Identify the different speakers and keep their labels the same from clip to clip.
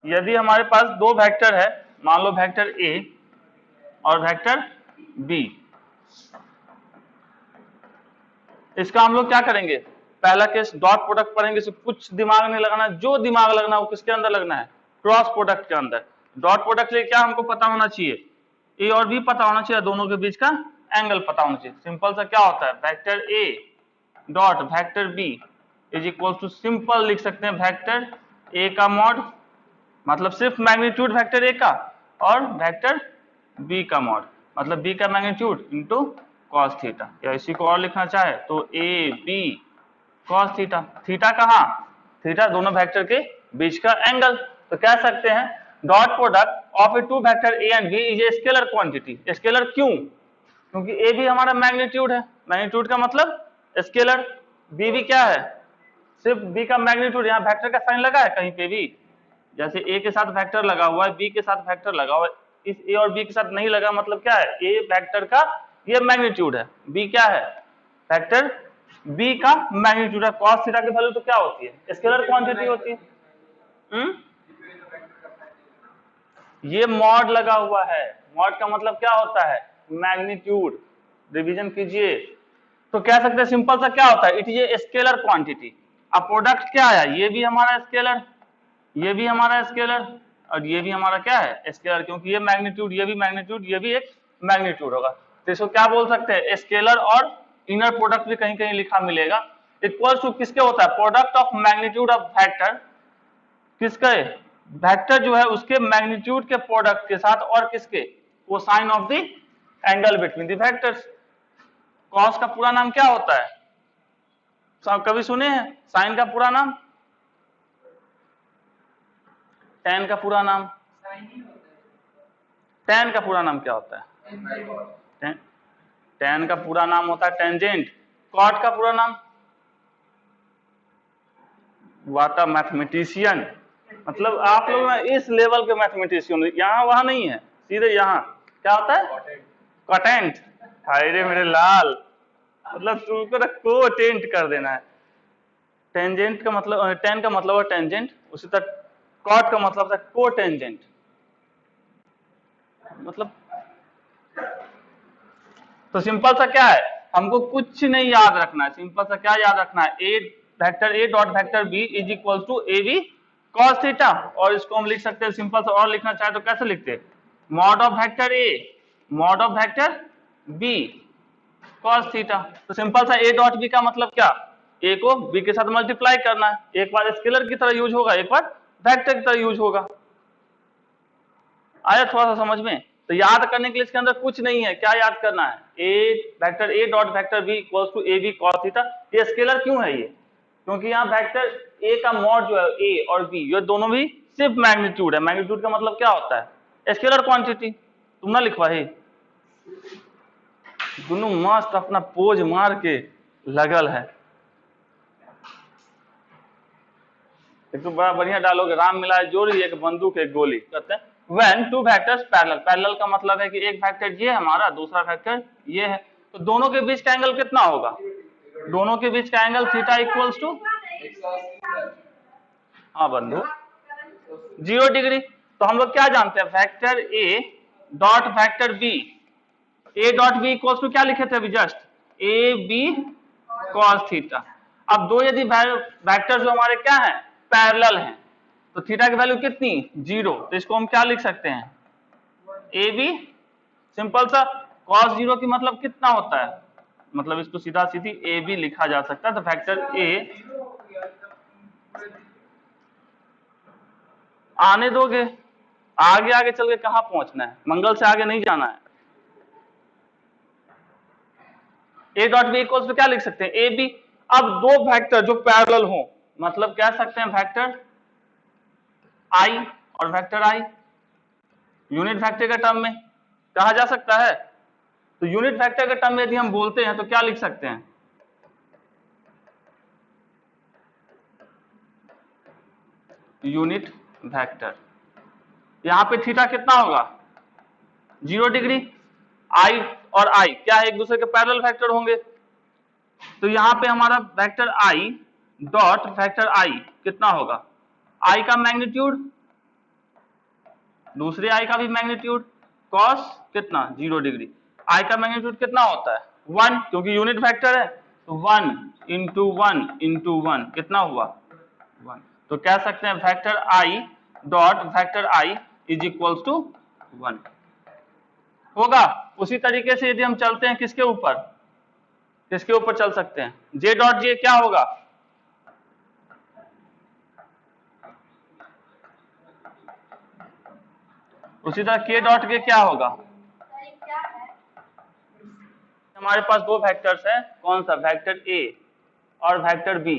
Speaker 1: यदि हमारे पास दो वेक्टर है, मान लो वेक्टर ए और वेक्टर बी, इसका हम लोग क्या करेंगे, पहला केस डॉट प्रोडक्ट पढ़ेंगे, इससे कुछ दिमाग नहीं लगाना, जो दिमाग लगना है वो किसके अंदर लगना है, क्रॉस प्रोडक्ट के अंदर। डॉट प्रोडक्ट से क्या हमको पता होना चाहिए, ए और बी पता होना चाहिए, दोनों के बीच का एंगल पता होना चाहिए। सिंपल सा क्या होता है, vector A dot vector B is equal to, simple लिख सकते हैं वेक्टर ए का मॉड, मतलब सिर्फ मैग्नीट्यूड वेक्टर ए का, और वेक्टर बी का मॉड मतलब बी का मैग्नीट्यूड इंटू कॉस थीटा, या इसी को और लिखना चाहे तो A B cos theta. Theta कहाँ, थीटा दोनों वेक्टर के बीच का एंगल। तो कह सकते हैं dot product of a two vector A and B is a scalar quantity. Scalar क्यों, क्योंकि ए भी हमारा मैग्नीट्यूड है, मैग्नीट्यूड का मतलब स्केलर, बी भी क्या है, सिर्फ बी का मैग्नीट्यूड। यहाँ वेक्टर का साइन लगा है कहीं पे भी, जैसे ए के साथ वेक्टर लगा हुआ है, बी के साथ वेक्टर लगा हुआ है, इस ए और बी के साथ नहीं लगा, मतलब क्या है, ए वेक्टर का ये मैग्नीट्यूड है, बी क्या है, वेक्टर बी का मैग्नीट्यूड है। कॉस थीटा की वैल्यू तो क्या होती है, स्केलर क्वांटिटी होती है। ये मॉड लगा हुआ है, मॉड का मतलब क्या होता है, मैग्नीट्यूड, रिवीजन कीजिए। तो कह सकते हैं सिंपल सा क्या होता है, it is a scalar quantity. अब प्रोडक्ट क्या है, ये भी हमारा स्केलर, ये भी हमारा स्केलर, और ये भी हमारा क्या है, स्केलर, क्योंकि ये मैग्नीट्यूड, ये भी मैग्नीट्यूड, ये भी एक मैग्नीट्यूड होगा। तो इसको क्या बोल सकते हैं, स्केलर, और इनर प्रोडक्ट भी कहीं कहीं लिखा मिलेगा। इक्वल टू किसके होता है, product of magnitude of vector, किसके, वेक्टर जो है उसके मैग्नीट्यूड के प्रोडक्ट के साथ, और किसके, cosine of the angle between the vectors. Cos का पूरा नाम क्या होता है, कभी सुने हैं, साइन का पूरा नाम, टेन का पूरा नाम, टेन का पूरा नाम क्या होता है, टेन का पूरा नाम होता है टेंजेंट। कॉट का पूरा नाम, वाट अ मैथमेटिशियन, मतलब आप लोग ना इस लेवल के मैथमेटिशियन, यहाँ वहां नहीं है, सीधे यहाँ क्या होता है, कॉटेंट। हायरे मेरे लाल, मतलब तुमको ना कोटेंट कर देना है। टेंजेंट का मतलब, टेन का मतलब है टेंजेंट, उसी तरह कॉट का मतलब है कोटेंजेंट, मतलब। तो सिंपल सा क्या है, हमको कुछ नहीं याद रखना है, सिंपल सा क्या याद रखना है, A vector A dot vector B is equal to A B cos theta, और इसको हम लिख सकते हैं सिंपल सा, और लिखना चाहे तो कैसे लिखते हैं, mod of vector A mod of vector B cos theta. तो सिंपल सा ए डॉट बी का मतलब क्या, ए को बी के साथ मल्टीप्लाई करना है, एक बार स्केलर की तरह यूज होगा, एक बार वेक्टर की तरह यूज होगा। आया थोड़ा सा समझ में। तो याद करने के लिए इसके अंदर कुछ नहीं है, क्या याद करना है, A vector A dot vector B equals to A B cos theta. ये स्केलर क्यों है, ये क्योंकि यहाँ वेक्टर ए का मॉड जो है ए और बी, ये दोनों भी सिर्फ मैग्नीट्यूड है। मैग्नीट्यूड का मतलब क्या होता है, स्केलर क्वांटिटी। तुम ना लिखवा है, दोनों मस्त अपना पोज मार के लगल है। एक तो बड़ा बढ़िया डालोगे, राम मिलाए जोड़ी एक बंदूक एक गोली, कहते हैं when two vectors parallel, parallel का मतलब है कि एक वेक्टर ये है हमारा, दूसरा वेक्टर ये है, तो दोनों के बीच का एंगल कितना होगा, दोनों के बीच का एंगल थीटा इक्वल्स टू, हाँ बंधु, 0 डिग्री। तो हम लोग क्या जानते हैं, vector A dot vector B, A dot B equals to क्या लिखे थे अभी just, A B cos theta. अब दो यदि वेक्टर जो हमारे क्या है, पैरेलल हैं, तो थीटा की वैल्यू कितनी, 0, तो इसको हम क्या लिख सकते हैं, ए बी, सिंपल सा, cos 0 की मतलब कितना होता है, मतलब इसको सीधा सीधी ए बी लिखा जा सकता है। तो वेक्टर ए, आने दोगे, आगे आगे चल के कहां पहुंचना है, मंगल से आगे नहीं जाना है। A dot B equals to क्या लिख सकते हैं, ए बी। अब दो वेक्टर जो पैरेलल हो, मतलब कह सकते हैं वेक्टर आई और वेक्टर आई, यूनिट वेक्टर के टर्म में कहा जा सकता है। तो यूनिट वेक्टर के टर्म में यदि हम बोलते हैं तो क्या लिख सकते हैं, यूनिट वेक्टर। यहां पे थीटा कितना होगा, 0 डिग्री। आई और आई क्या है, एक दूसरे के पैरेलल वेक्टर होंगे। तो यहां पे हमारा वेक्टर आई डॉट वेक्टर आई कितना होगा, आई का मैग्नीट्यूड दूसरे आई का भी मैग्नीट्यूड कॉस कितना 0 डिग्री। आई का मैग्नीट्यूड कितना होता है 1, क्योंकि यूनिट वेक्टर है, तो 1 इंटू 1 इंटू 1 कितना हुआ 1। तो कह सकते हैं vector I dot vector I is equals to 1 होगा। उसी तरीके से यदि हम चलते हैं किसके ऊपर चल सकते हैं, जे डॉट जे क्या होगा, उसी तरह के डॉट के क्या होगा। हमारे पास दो वेक्टर्स हैं, कौन सा वेक्टर ए और वेक्टर बी,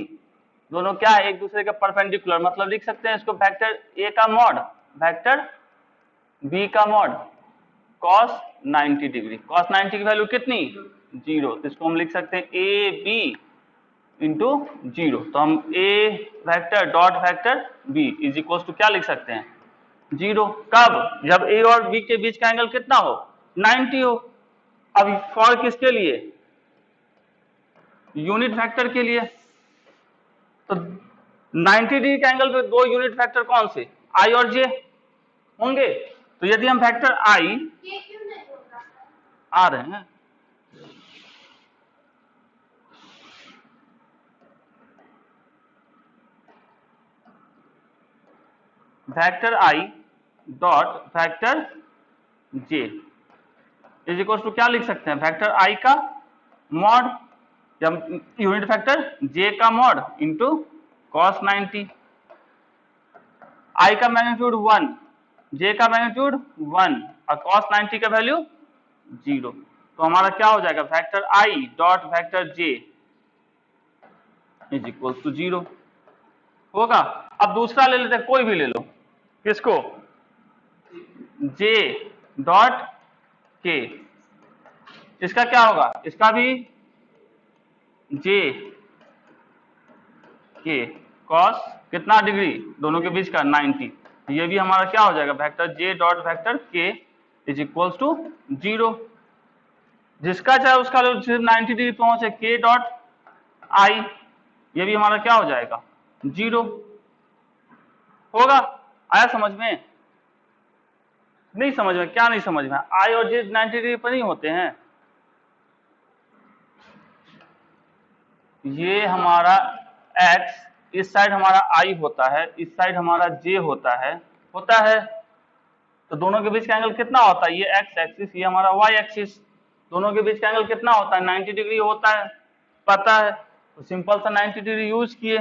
Speaker 1: दोनों क्या है एक दूसरे के परपेंडिकुलर, मतलब लिख सकते हैं इसको वेक्टर ए का मॉड वेक्टर बी का मॉड cos 90 डिग्री। cos 90 की वैल्यू कितनी 0, तो इसको हम लिख सकते हैं ए बी इंटू 0। तो हम A vector dot vector B is equal to क्या लिख सकते हैं 0। कब, जब ए और बी के बीच का एंगल कितना हो 90 हो। अब फॉर किसके लिए, यूनिट वेक्टर के लिए, तो 90 डिग्री के एंगल पे दो यूनिट वेक्टर कौन से आई और जे होंगे। तो यदि हम वेक्टर आई आ रहे हैं, vector I dot vector J is equal to क्या लिख सकते हैं वेक्टर आई का मॉड या यूनिट वेक्टर जे का मॉड इंटू cos 90। आई का मैग्नीट्यूड 1, जे का मैग्नीट्यूड 1 और cos 90 का वैल्यू 0। तो हमारा क्या हो जाएगा vector I dot vector J is equal to 0 होगा। अब दूसरा ले लेते हैं, कोई भी ले लो, किसको जे डॉट के, इसका क्या होगा, इसका भी जे के कॉस कितना डिग्री दोनों के बीच का 90। ये भी हमारा क्या हो जाएगा वेक्टर जे डॉट वेक्टर के इज इक्वल्स टू 0। जिसका चाहे उसका सिर्फ 90 डिग्री पहुंचे के डॉट आई, ये भी हमारा क्या हो जाएगा 0 होगा। आया समझ में, नहीं समझ में, क्या नहीं समझ में, आई और जे 90 डिग्री पर नहीं होते हैं। ये हमारा x, इस साइड हमारा i होता है, इस साइड हमारा j होता है। तो दोनों के बीच का एंगल कितना होता है, ये x एक्सिस, ये हमारा y एक्सिस, दोनों के बीच का एंगल कितना होता है 90 डिग्री होता है, पता है। तो सिंपल सा 90 डिग्री यूज किए,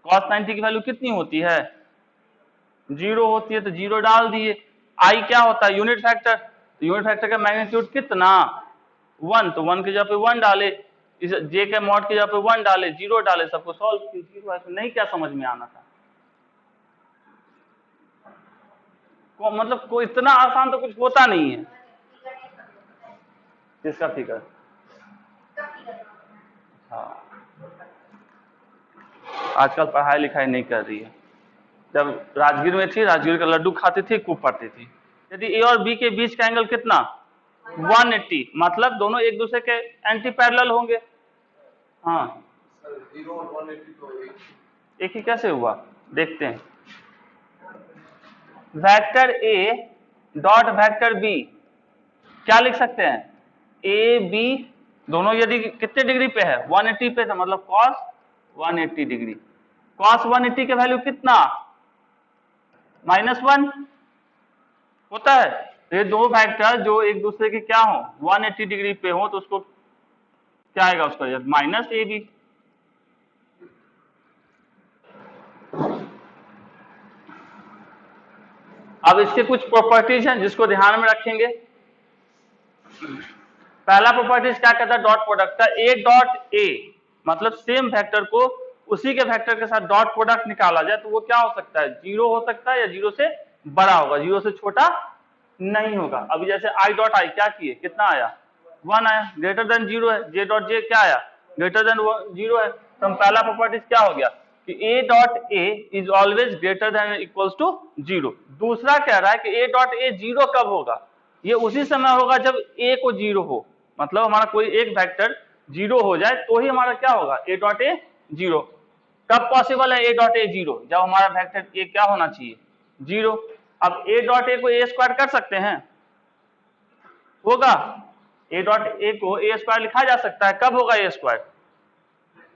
Speaker 1: cos 90 की वैल्यू कितनी होती है 0 होती है, तो 0 डाल दिए। i क्या होता है यूनिट वेक्टर, तो यूनिट वेक्टर का मैग्नीट्यूड कितना 1, तो 1 की जगह पे 1 डाले, इस जे के मॉड की जगह पे 1 डाले, 0 डाले, सबको सॉल्व कीजिए। 0 ऐसे नहीं, क्या समझ में आना था, मतलब कोई इतना आसान तो कुछ होता नहीं है। किसका फिगर, हाँ आजकल पढ़ाई लिखाई नहीं कर रही है, जब राजगीर में थी, राजगीर का लड्डू खाती थी, खूब पढ़ती थी। यदि ए और बी के बीच का एंगल कितना 180, मतलब दोनों एक दूसरे के एंटी पैरेलल होंगे। हाँ
Speaker 2: 0 और 180 तो
Speaker 1: एक ही कैसे हुआ, देखते हैं। Vector A dot vector B क्या लिख सकते हैं, ए बी दोनों यदि कितने डिग्री पे है 180 पे, तो मतलब cos 180 डिग्री। cos 180 के वैल्यू कितना -1 होता है। तो ये दो वेक्टर जो एक दूसरे के क्या हो 180 डिग्री पे हो, तो उसको क्या आएगा उसका माइनस ए बी। अब इसके कुछ प्रॉपर्टीज हैं जिसको ध्यान में रखेंगे। पहला प्रॉपर्टीज क्या कहता है डॉट प्रोडक्ट का, ए डॉट ए मतलब सेम वेक्टर को उसी के वेक्टर के साथ डॉट प्रोडक्ट निकाला जाए तो वो क्या हो सकता है 0 हो सकता है या 0 से बड़ा होगा, 0 से छोटा नहीं होगा। अभी जैसे आई डॉट आई क्या किए, कितना आया 1 आया, ग्रेटर देन 0 है। जे डॉट जे क्या आया ग्रेटर देन 0 है। तो हम पहला प्रॉपर्टीज क्या हो गया कि A dot A is always greater than equals to 0। दूसरा कह रहा है कि ए डॉट ए 0 कब होगा, ये उसी समय होगा जब ए को 0 हो, मतलब हमारा कोई एक वेक्टर 0 हो जाए तो ही हमारा क्या होगा ए डॉट ए 0। कब पॉसिबल है ए डॉट ए 0, जब हमारा वेक्टर ए क्या होना चाहिए 0। अब a डॉट ए को a स्क्वायर कर सकते हैं, होगा? a डॉट ए को a स्क्वायर लिखा जा सकता है, कब होगा a स्क्वायर?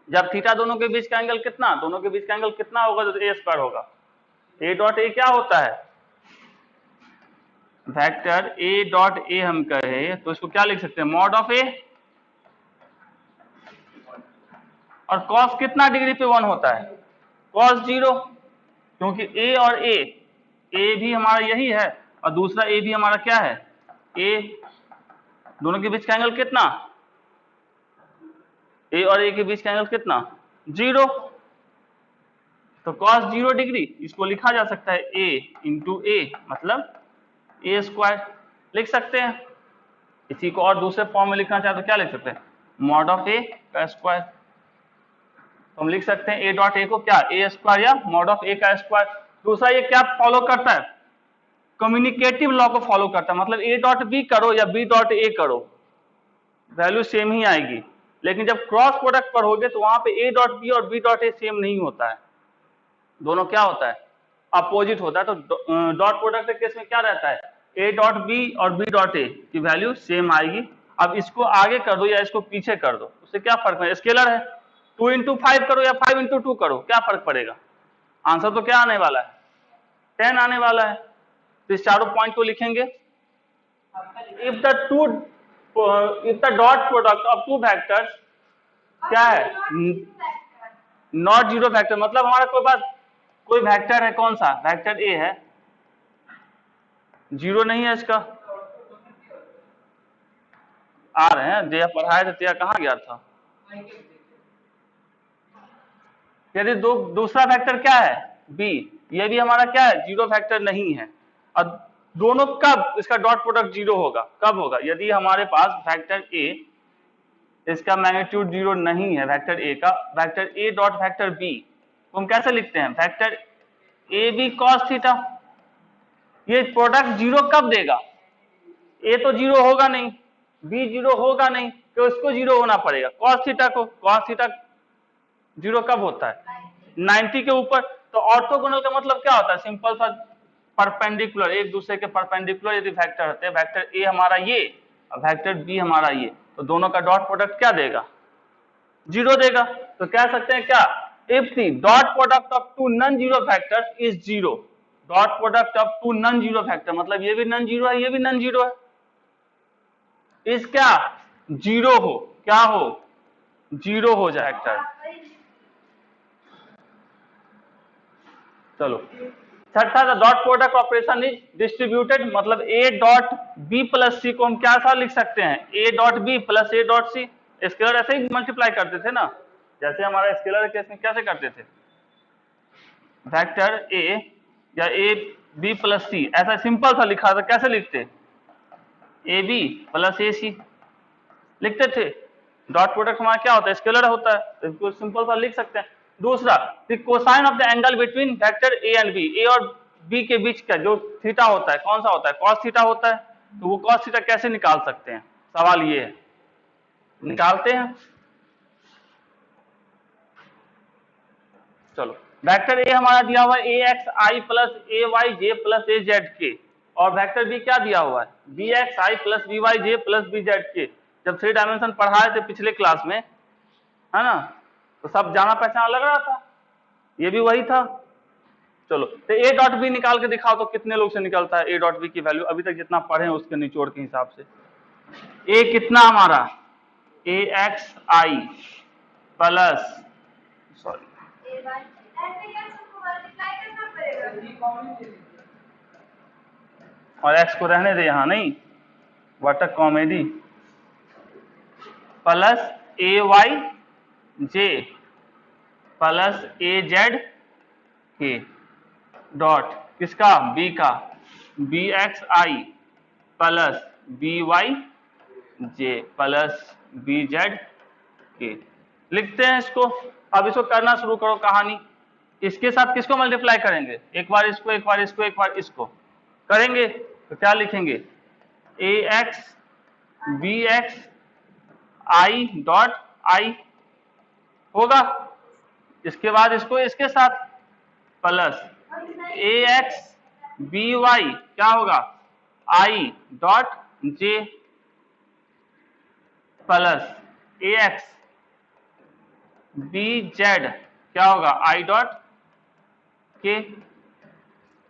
Speaker 1: जब थीटा दोनों के बीच का एंगल कितना, दोनों के बीच का एंगल कितना होगा तो a स्क्वायर होगा। a डॉट ए क्या होता है? वेक्टर a डॉट ए हम कहे तो इसको क्या लिख सकते हैं? मॉड ऑफ a, और cos कितना डिग्री पे 1 होता है? cos 0, क्योंकि a और a भी हमारा यही है और दूसरा a भी हमारा क्या है? a, दोनों के बीच का एंगल कितना? a और a के बीच का एंगल कितना? 0, तो cos 0 डिग्री, इसको लिखा जा सकता है a इंटू a, मतलब a स्क्वायर लिख सकते हैं। इसी को और दूसरे फॉर्म में लिखना चाहे तो क्या लिख सकते हैं? मॉड ऑफ a का स्क्वायर। तो हम लिख सकते हैं a डॉट a को क्या? a स्क्वायर या मॉड ऑफ a का स्क्वायर। दूसरा ये क्या फॉलो करता है? कम्युनिकेटिव लॉ को फॉलो करता है, मतलब a डॉट b करो या b डॉट a करो, वैल्यू सेम ही आएगी। लेकिन जब क्रॉस प्रोडक्ट पढ़ोगे तो वहां पे a डॉट b और b डॉट a सेम नहीं होता है, दोनों क्या होता है? अपोजिट होता है। तो डॉट प्रोडक्ट के केस में क्या रहता है? a डॉट b और b डॉट a की वैल्यू सेम आएगी। अब इसको आगे कर दो या इसको पीछे कर दो, उससे क्या फर्क है? स्केलर है, 2 इंटू 5 करो या 5 इंटू 2 करो, क्या फर्क पड़ेगा? आंसर तो क्या आने वाला है? 10 आने वाला है। तो इस चारों पॉइंट को लिखेंगे। If the dot product of two vectors क्या है? नॉट जीरो वेक्टर, मतलब हमारा कोई वेक्टर है, कौन सा? वेक्टर ए है, जीरो नहीं है इसका। आ रहे हैं, दिया पढ़ाए थे, दिया कहाँ गया था? यदि दूसरा वेक्टर क्या है? बी, ये भी हमारा क्या है? जीरो वेक्टर नहीं है। और दोनों कब इसका डॉट प्रोडक्ट जीरो होगा? कब होगा? यदि हमारे पास वेक्टर ए, इसका मैग्नीट्यूड जीरो नहीं है, वेक्टर ए का, vector A dot vector B, तो हम कैसे लिखते हैं? Vector A B cos theta. ये प्रोडक्ट जीरो कब देगा? ए तो जीरो होगा नहीं, बी जीरो होगा नहीं, तो इसको जीरो होना पड़ेगा, कॉस थीटा को। कॉस थीटा जीरो कब होता है? 90 के ऊपर। तो ऑर्थोगोनल का मतलब क्या होता है? सिंपल सा, परपेंडिकुलर, एक दूसरे के परपेंडिकुलर यदि वेक्टर होते हैं, वेक्टर ए हमारा ये और वेक्टर बी हमारा ये, तो दोनों का डॉट प्रोडक्ट क्या देगा? जीरो देगा। तो कह सकते हैं क्या? If the dot product of two non zero vectors is zero, dot product of two non zero vector, मतलब ये भी नॉन जीरो है, ये भी नॉन जीरो है, इस क्या? जीरो हो, क्या हो? जीरो हो जाए वेक्टर। चलो, छठा, the dot product operation is distributed, मतलब A dot B plus C को हम क्या सा लिख सकते हैं? A dot B plus A dot C. Scalar ऐसे ही मल्टीप्लाई करते थे ना, जैसे हमारा स्केलर केस में कैसे करते थे? वेक्टर ए या ए बी प्लस सी, ऐसा सिंपल सा लिखा था, कैसे लिखते? ए बी प्लस ए सी लिखते थे। डॉट प्रोडक्ट हमारा क्या होता है? स्केलर होता है, इसको सिंपल सा लिख सकते हैं। दूसरा, the cosine of the angle between vector A and B, A और बी के बीच का जो थीटा होता है, कौन सा होता है? कॉस थीटा होता है। तो वो कॉस थीटा कैसे निकाल सकते हैं? सवाल ये है, निकालते हैं। चलो, वेक्टर ए हमारा दिया हुआ है ए X I plus A Y J plus A Z के, और वेक्टर बी क्या दिया हुआ है? B X I plus B Y J plus B Z के। जब 3 डायमेंशन पढ़ाए थे पिछले क्लास में, है ना, तो सब जाना पहचाना लग रहा था, ये भी वही था। चलो, तो ए डॉट बी निकाल के दिखाओ तो कितने लोग से निकलता है ए डॉट बी की वैल्यू? अभी तक जितना पढ़े हैं उसके निचोड़ के हिसाब से। ए कितना हमारा? A X I plus, sorry, और एक्स को रहने दे यहां, नहीं, what a comedy, plus A Y J plus A Z के डॉट किसका? बी का, B X I plus B Y J plus B Z के। लिखते हैं इसको। अब इसको करना शुरू करो कहानी। इसके साथ किसको मल्टीप्लाई करेंगे? एक बार इसको, एक बार इसको, एक बार इसको करेंगे तो क्या लिखेंगे? A X B X I dot I होगा। इसके बाद इसको इसके साथ plus A X B Y क्या होगा I dot J plus A X B Z क्या होगा आई डॉट के।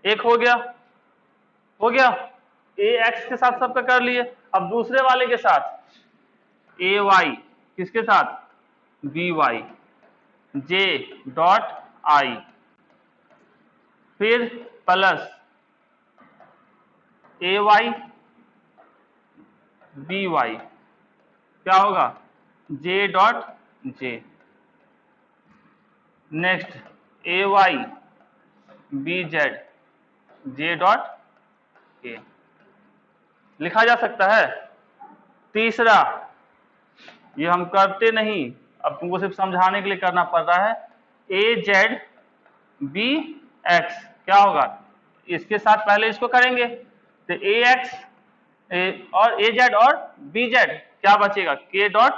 Speaker 1: एक हो गया ए एक्स के साथ सबका कर लिए। अब दूसरे वाले के साथ ए वाई किसके साथ B Y J dot I फिर plus A Y B Y क्या होगा J dot J. Next A Y B Z J dot K लिखा जा सकता है। तीसरा ये हम करते नहीं, अब तुमको सिर्फ समझाने के लिए करना पड़ रहा है। ए जेड बी एक्स क्या होगा, इसके साथ पहले इसको करेंगे तो ए एक्स और ए जेड और बी जेड क्या बचेगा के डॉट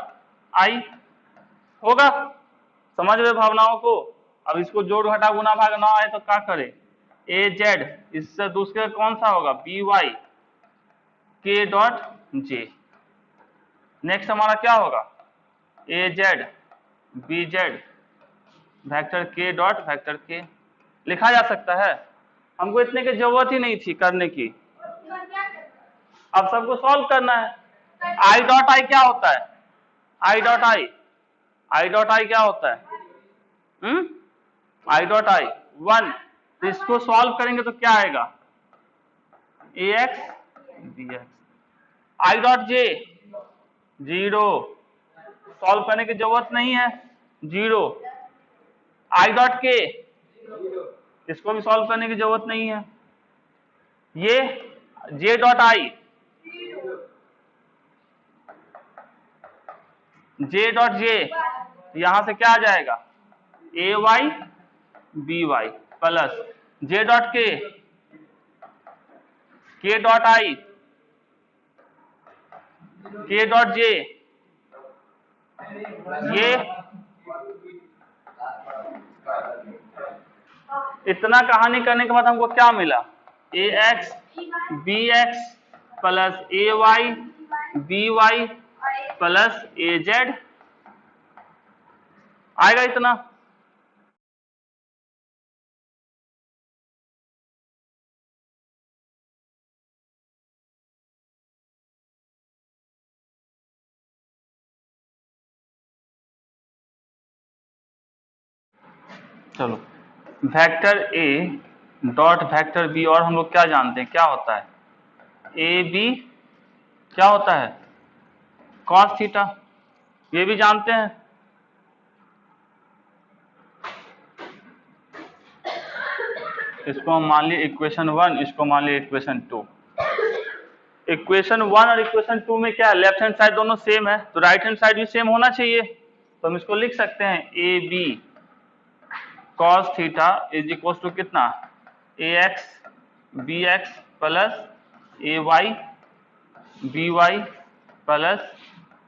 Speaker 1: आई होगा। समझ रहे भावनाओं को। अब इसको जोड़ घटा गुना भाग ना आए तो क्या करें, ए जेड इससे दूसरे कौन सा होगा बी वाई के डॉट जे। नेक्स्ट हमारा क्या होगा ए जेड बी जेड वेक्टर के डॉट वेक्टर के लिखा जा सकता है। हमको इतने की जरूरत ही नहीं थी करने की, अब सबको सॉल्व करना है। आई डॉट आई क्या होता है आई डॉट आई क्या होता है आई डॉट आई 1। तो इसको सॉल्व करेंगे तो क्या आएगा A X B X. I dot J 0, solve करने की जरूरत नहीं है 0। आई डॉट के इसको भी सॉल्व करने की जरूरत नहीं है। ये जे डॉट आई जे डॉट जे यहां से क्या आ जाएगा A Y B Y plus J dot K dot I K dot जे। ये इतना कहानी करने के बाद हमको क्या मिला A X B X plus A Y B Y plus A Z आएगा इतना। चलो vector A dot vector B और हम लोग क्या जानते हैं क्या होता है ए बी क्या होता है कॉस थीटा, ये भी जानते हैं। इसको हम मान लिए इक्वेशन 1, इसको मान लिए इक्वेशन 2। इक्वेशन 1 और इक्वेशन 2 में क्या है लेफ्ट हैंड साइड दोनों सेम है तो राइट हैंड साइड भी सेम होना चाहिए। तो हम इसको लिख सकते हैं A B cos theta is equal to कितना A X B X plus A Y B Y plus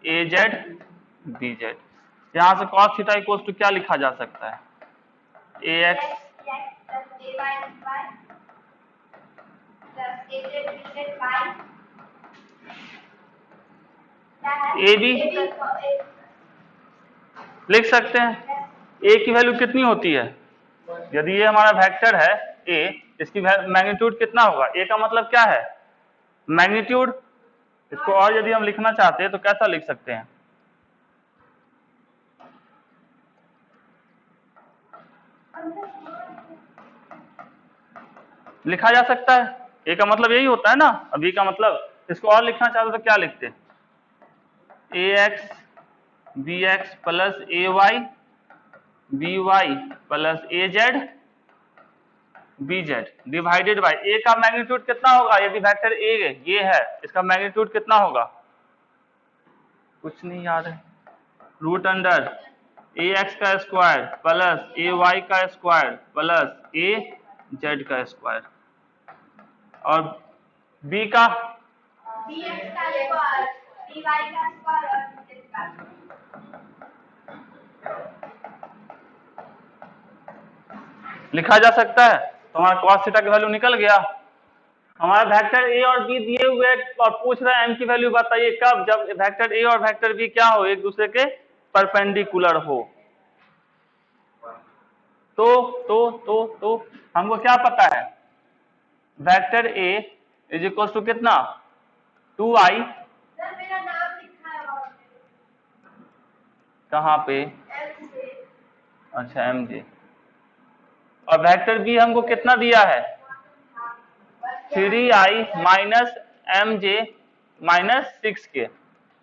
Speaker 1: A Z B Z. यहां से कॉस थीटा इक्वल टू क्या लिखा जा सकता है ए एक्स ए बी लिख सकते हैं। ए की वैल्यू कितनी होती है, यदि ये हमारा वेक्टर है ए, इसकी मैग्नीट्यूड कितना होगा, ए का मतलब क्या है मैग्नीट्यूड। इसको और यदि हम लिखना चाहते हैं तो कैसा लिख सकते हैं लिखा जा सकता है, ए का मतलब यही होता है ना। अब बी का मतलब इसको और लिखना चाहते तो क्या लिखते A X B X plus A Y B Y plus A Z B Z divided by A का मैग्नीट्यूड कितना होगा, यदि वेक्टर ए ये है इसका मैग्नीट्यूड कितना होगा कुछ नहीं याद है रूट अंडर ए एक्स का स्क्वायर प्लस ए वाई का स्क्वायर प्लस ए जेड का स्क्वायर और बी का लिखा जा सकता है। तो हमारा cos थीटा की वैल्यू निकल गया हमारा वेक्टर ए और बी दिए हुए हैं और पूछ रहा है एम की वैल्यू बताइए कब, जब वेक्टर ए और वेक्टर बी क्या हो, एक दूसरे के परपेंडिकुलर हो। तो हमको क्या पता है, vector A is equal to कितना 2i,
Speaker 3: मेरा नाम लिखा है
Speaker 1: कहाँ पे, अच्छा mj, और वेक्टर बी हमको कितना दिया है 3i minus mj minus 6k,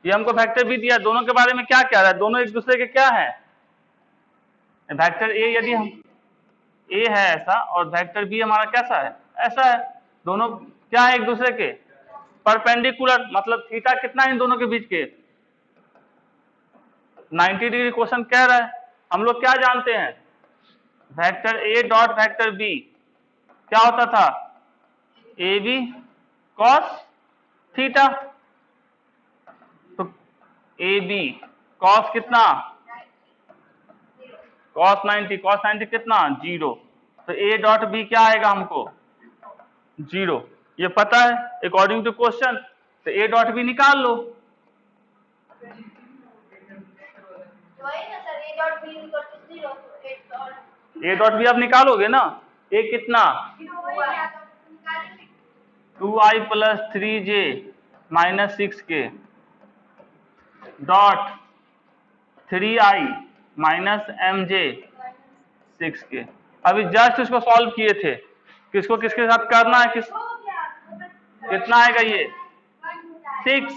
Speaker 1: ये हमको वेक्टर बी दिया। दोनों के बारे में क्या कह रहा है, दोनों एक दूसरे के क्या है, वेक्टर ए यदि हम ए है ऐसा और वेक्टर बी हमारा कैसा है ऐसा है, दोनों क्या है एक दूसरे के परपेंडिकुलर, मतलब थीटा कितना है इन दोनों के बीच के 90 डिग्री क्वेश्चन कह रहा है। हम लोग क्या जानते हैं, vector A dot vector B क्या होता था ए बी कॉस थीटा, तो ए बी कॉस कितना कॉस 90 कितना 0, तो ए डॉट बी क्या आएगा हमको 0, ये पता है अकॉर्डिंग टू क्वेश्चन, तो ए डॉट बी निकाल लो। ए डॉट बी आप निकालोगे ना, ए कितना 2i plus 3j minus 6k dot 3i minus mj 6k। अभी जस्ट इसको सॉल्व किए थे, किसको किसके साथ करना है, कितना आएगा ये 6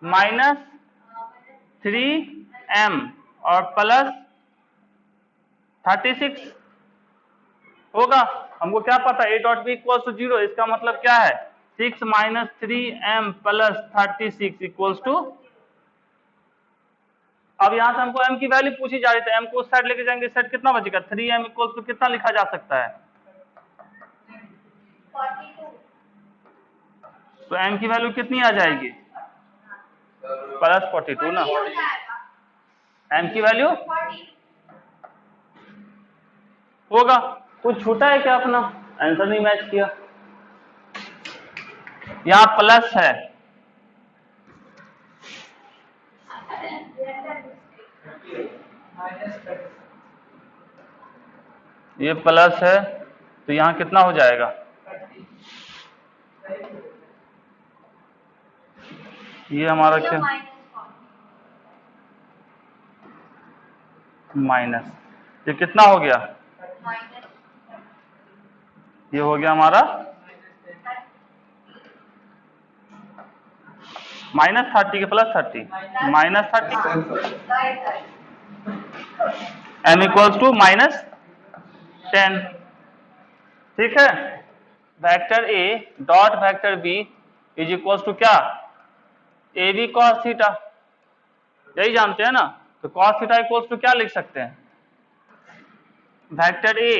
Speaker 1: माइनस 3m और प्लस 36 होगा। हमको क्या पता a dot B equals to 0, इसका मतलब क्या है 6 minus 3m plus 36 equals to, अब यहां से हमको m की वैल्यू पूछी जा रही है, m को उस साइड लेके जाएंगे, इस साइड कितना बचेगा 3m इक्वल्स टू कितना लिखा जा सकता है
Speaker 3: 42,
Speaker 1: तो m की वैल्यू कितनी आ जाएगी प्लस 42 ना, m की वैल्यू
Speaker 3: 40,
Speaker 1: होगा। कुछ छूटा है क्या, अपना आंसर नहीं मैच किया, यहाँ प्लस है ये प्लस है, तो यहाँ कितना हो जाएगा ये हमारा क्या माइनस, ये कितना हो गया ये हो गया हमारा माइनस 30 के plus 30 minus 30 m equals to minus 10, ठीक है। Vector A dot vector B is equals to क्या ए बी कॉस थीटा, यही जानते हैं ना, तो कॉस थीटा इक्वल्स टू क्या लिख सकते हैं vector A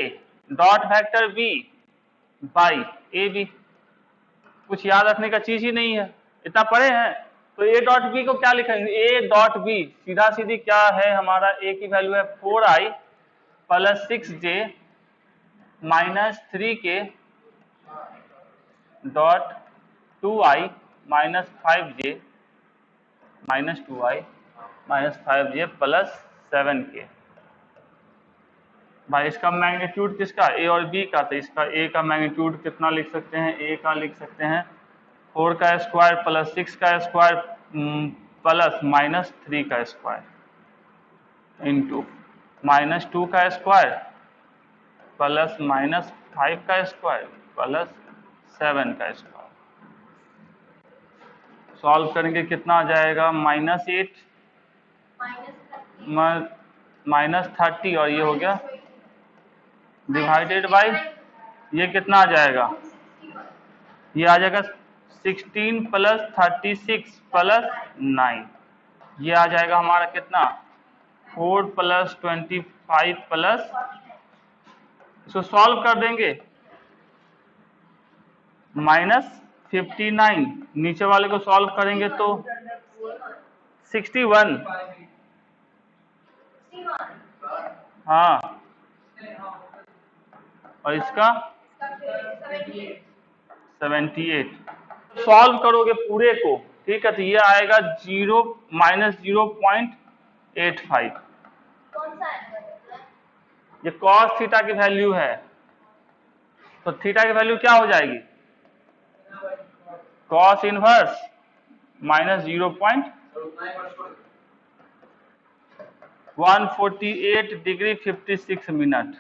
Speaker 1: dot vector B by A B, कुछ याद रखने का चीज ही नहीं है, इतना पढ़े हैं। तो ए डॉट बी को क्या लिखेंगे, ए डॉट बी सीधा सीधी क्या है हमारा, ए की वैल्यू है 4i plus 6j minus 3k dot 2i minus 5j minus 2i minus 5j plus 7k। भाई इसका मैग्नीट्यूड किसका ए और बी का, तो इसका ए का मैग्नीट्यूड कितना लिख सकते हैं, ए का लिख सकते हैं 4 का स्क्वायर प्लस 6 का स्क्वायर प्लस माइनस 3 का स्क्वायर इंटू माइनस 2 का स्क्वायर प्लस माइनस 5 का स्क्वायर प्लस 7 का स्क्वायर। सॉल्व करेंगे कितना आ जाएगा माइनस 8 माइनस 30 और ये हो गया डिवाइडेड बाई, ये कितना आ जाएगा ये आ जाएगा 16 प्लस 36 प्लस 9, ये आ जाएगा हमारा कितना 4 प्लस 25 प्लस, इसको सॉल्व कर देंगे माइनस 59, नीचे वाले को सॉल्व करेंगे तो 61, हाँ, और इसका 78। सॉल्व करोगे पूरे को, ठीक है, तो ये आएगा 0 माइनस 0.85।
Speaker 3: कौन सा एंगल है?
Speaker 1: ये cos थीटा की वैल्यू है, तो थीटा की वैल्यू क्या हो जाएगी? cos inverse minus 0.148 degree 56 minute.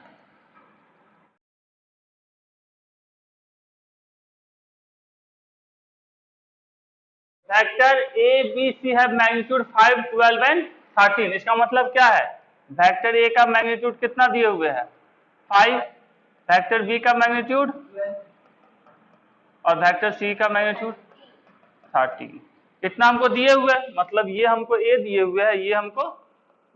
Speaker 1: Vector A B C है मैग्नीट्यूड 5, 12 एंड 13। इसका मतलब क्या है? वेक्टर ए का मैग्नीट्यूड कितना दिए हुए है? 5। वेक्टर बी का मैग्नीट्यूड और वेक्टर सी का मैग्नीट्यूड 13। इतना हमको दिए हुए है, मतलब ये हमको ए दिए हुए है, ये हमको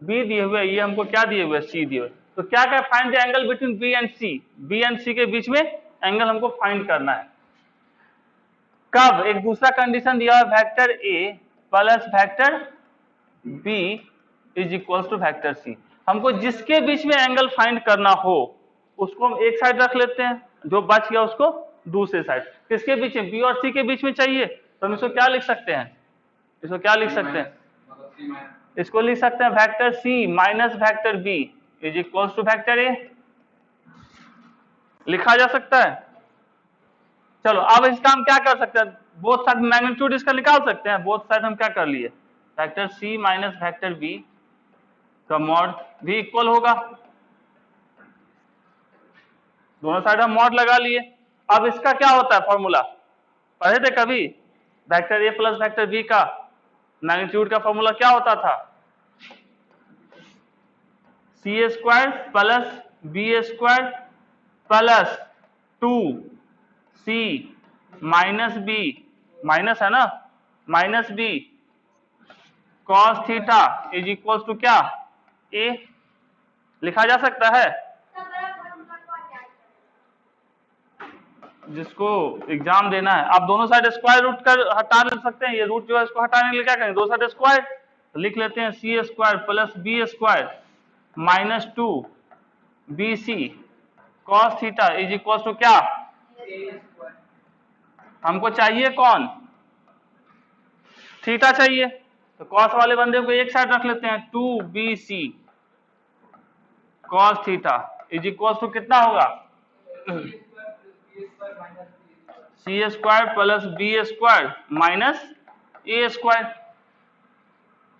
Speaker 1: बी दिए हुए है, ये हमको क्या दिए हुए है? सी दिए हुए। तो क्या क्या find the angle between B and C. B and C के बीच में एंगल हमको फाइंड करना है। कब? एक दूसरा कंडीशन दिया है, vector A plus vector B is equal to vector C. हमको जिसके बीच में एंगल फाइंड करना हो उसको हम एक साइड रख लेते हैं, जो बच गया उसको दूसरे साइड। किसके बीच में? बी और सी के बीच में चाहिए, तो हम इसको क्या लिख सकते हैं? इसको क्या लिख सकते हैं? इसको लिख सकते हैं vector C minus vector B is equal to vector A. लिखा जा सकता है। चलो अब इसका हम क्या कर सकते हैं? बोथ साइड मैग्नीट्यूड इसका निकाल सकते हैं। बोथ साइड हम क्या कर लिए? Vector C minus vector B का मॉड भी इक्वल होगा। दोनों साइड हम मॉड लगा लिए। अब इसका क्या होता है फॉर्मूला? पढ़े थे कभी? Vector A plus vector B का मैग्नीट्यूड का फॉर्मूला क्या होता था? C square plus B square plus 2c minus B, minus है ना, minus B cos theta is equal to क्या? ए। लिखा जा सकता है।
Speaker 3: सब बड़ा फॉर्मूला को याद करो।
Speaker 1: जिसको एग्जाम देना है, आप दोनों साइड स्क्वायर रूट कर हटा ले सकते हैं। ये रूट जो है इसको हटाने के लिए क्या करेंगे? दो साइड स्क्वायर, तो लिख लेते हैं C square plus B square minus 2bc cos theta is equal to क्या? हमको चाहिए कौन? थीटा चाहिए, तो कॉस वाले बंदे को एक साइड रख लेते हैं। 2bc cos theta is equal to कितना होगा? C square plus B square minus A square.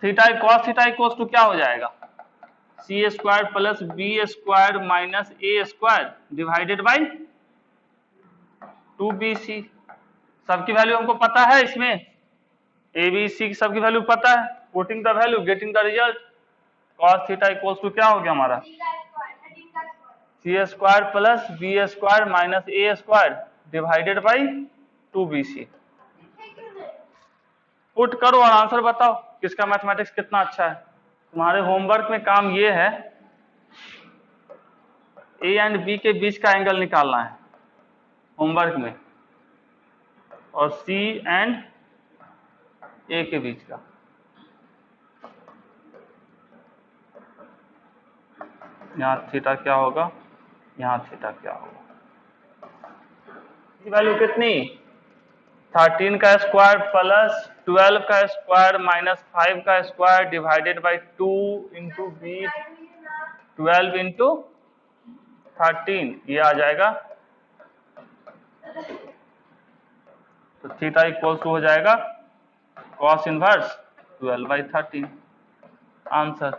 Speaker 1: Theta cos theta equal to क्या हो जाएगा? C square plus B square minus A square divided by 2bc। सबकी value हमको पता है, इसमें ए बी सी की सबकी वैल्यू पता है। Putting the value getting the result. cos theta equals to क्या हो गया हमारा? C square plus B square minus A square divided by 2bc। Put करो और आंसर बताओ किसका मैथमेटिक्स कितना अच्छा है। तुम्हारे होमवर्क में काम ये है, ए एंड बी के बीच का एंगल निकालना है होमवर्क में, और सी एंड ए के बीच का। यहाँ थीटा क्या होगा, यहाँ थीटा क्या होगा? वैल्यू कितनी? 13 का स्क्वायर प्लस 12 का स्क्वायर माइनस 5 का square divided by 2 into B 12 into 13, ये आ जाएगा। तो थीटा इक्वल्स टू हो जाएगा cos इनवर्स 12/13। आंसर।